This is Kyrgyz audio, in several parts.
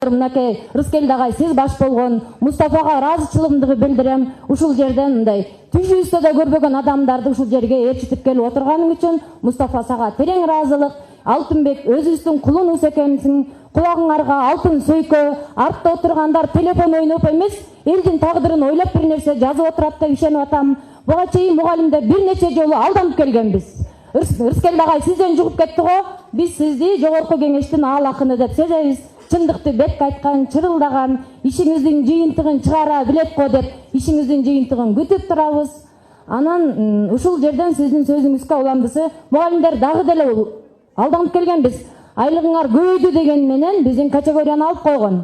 Мынакей Рыскелди агай, сиз баш болгон Мустафага ыраазычылыгымды билдирем. Ушул жерден мындай түшүүбүздө да көрбөгөн адамдарды ушул жерге ээрчитип келип отурганың үчүн Мустафа сага терең ыраазылык. Алтынбек, өзүбүздүн кулунуз экенсиң. Кулагыңарга алтын сөйкө. Артта отургандар телефон ойноп эмес, элдин тагдырын ойлоп бир нерсе жазып отурат деп ишенип атам. Буга чейин мугалимде бир нече жолу алданып келгенбиз. Рыскелди агай сизден жугуп кетти го. Биз сизди жогорку кеңештин аал акыны деп сезебиз. Чындыкты бетке айткан, чырылдаган, ишиңиздин жыйынтыгын чыгара билет го деп, ишиңиздин жыйынтыгын күтүп турабыз. Анан ушул жерден сиздин сөзүңүзгө уламдысы мугалимдер дагы деле алданып келгенбиз. Айлыгыңар көбөйдү деген менен биздин категорияны алып койгон.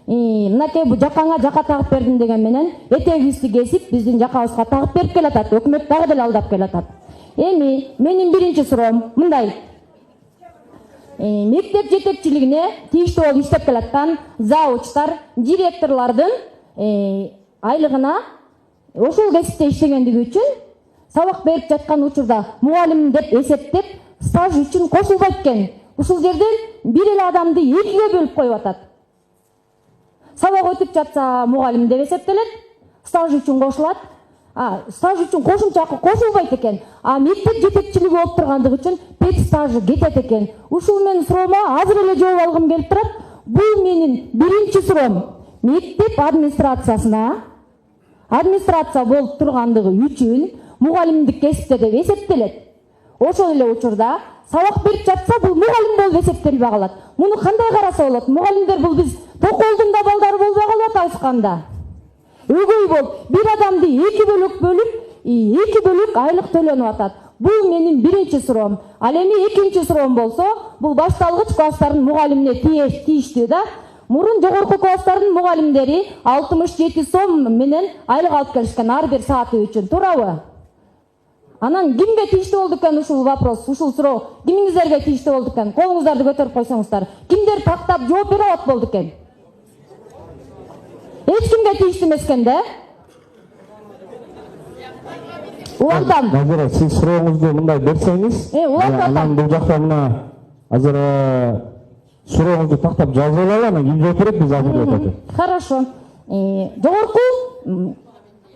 Мынакей бу жакаңа жака тагып бердим деген менен этегибизди кесип биздин жакабызга тагып берип келатат. Өкмөт дагы деле алдап келатат. Эми менин биринчи суроом мындай. Мектеп жетекчилигине тийиштүү болуп иштеп келаткан завучтар, директорлордун айлыгына ошол кесипте иштегендиги үчүн сабак берип жаткан учурда мугалим деп эсептеп стаж үчүн кошулбайт экен. Ушул жерден бир эле адамды экиге бөлүп коюп атат. Сабак өтүп жатса мугалим деп эсептелет, стаж үчүн кошулат. Стаж үчүн кошумча акы кошулбайт экен. Мектеп жетекчилиги болуп тургандыгы үчүн пет стажы кетет экен. Ушул менин суроома азыр эле жооп алгым келип турат. Бул менин биринчи суроом. Мектеп администрация болуп тургандыгы үчүн мугалимдик кесипте деп эсептелет. Ошол эле учурда сабак берип жатса бул мугалим болуп эсептелбей калат. Муну кандай караса болот? Мугалимдер бул биз токолдун да балдары болбой калып атабызганда. Өгөй болуп, бир адамды эки бөлөк бөлүп, эки бөлөк айлык төлөнүп атат. Бул менин биринчи суроом. Ал эми экинчи суроом болсо, бул башталгыч класстардын мугалимине тийиштүү да. Мурун жогорку класстардын мугалимдери 67 сом менен айлык алып келишкен ар бир сааты үчүн, туурабы? Анан кимге тийиштүү болду экен ушул вопрос, ушул суроо? Кимиңиздерге тийиштүү болду экен? Колуңуздарды көтөрүп койсоңуздар. Кимдер тактап жооп бере алат болду экен? Эч кимге тийиштүү эмес экен да? Улантам. Назира, сиз сурооңузду мындай берсеңиз, анан бул жакта мына азыр сурооңузду тактап жазып алалы, анан ким жооп берет, биз азыр өтөт. Хорошо. Жогорку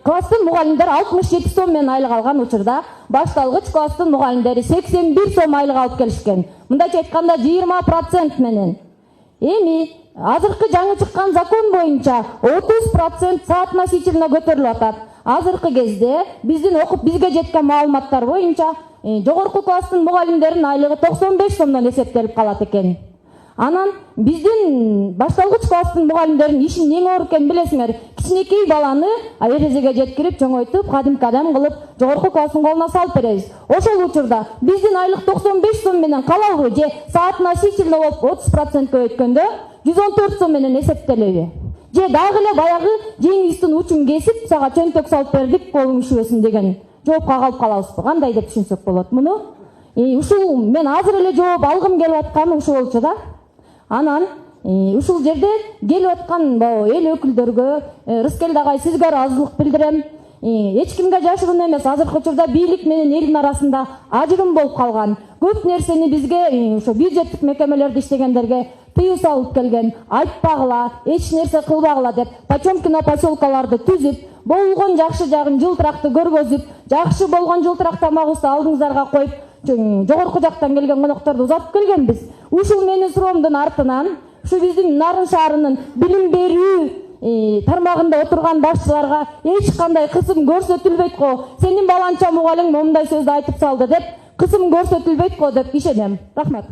класстын мугалимдер 67 сом менен айлык алган учурда, башталгыч класстын мугалимдери 81 сом айлык алып келишкен. Мындайча айтканда 20% менен. Эми азыркы жаңы чыккан закон боюнча 30% саат носителине көтөрүлүп атат. Азыркы кезде биздин окуп бизге жеткен маалыматтар боюнча жогорку класстын мугалимдеринин айлыгы 95 сомдон эсептелип калат экен. Анан биздин башталгыч класстын мугалимдеринин ишин эң оор экенин билесиңер. Кичинекей баланы эрезеге жеткирип, чоңойтуп, кадимки адам кылып, жогорку класстын колуна салып беребиз. Ошол учурда биздин айлык 95 сом менен калабы же саат носителине болуп 30% көбөйткөндө 114 сом менен эсептелеби? Же дагы эле баягы жеңибиздин учун кесип, сага чөнтөк салып бердик, колуң ишибесин деген жоопко калып калабызбы? Кандай деп түшүнсөк болот муну? Ушул мен азыр эле жооп алгым келип атканы ушул болчу да. Анан ушул жерде келип аткан эл өкүлдөргө, Рыскелди агай, сизге ыраазычылык билдирем. Эч кимге жашыруун эмес, азыркы учурда бийлик менен элдин арасында ажырым болуп калган. Көп нерсени бизге ошо бюджеттик мекемелерде иштегендерге тыюу салып келген. Айтпагыла, эч нерсе кылбагыла деп Почомкино поселкаларды түзүп, болгон жакшы жагын жылтыракты көргөзүп, жакшы болгон жылтырак тамагыбызды алдыңыздарга коюп, жогорку жактан келген конокторду узатып келгенбиз. Ушул менин суроомдун артынан ушу биздин Нарын шаарынын билим берүү тармагында отурган башчыларга эч кандай кысым көрсөтүлбөйт го. Сенин баланча мугалим момундай сөздү айтып салды деп кысым көрсөтүлбөйт го деп ишенем. Рахмат.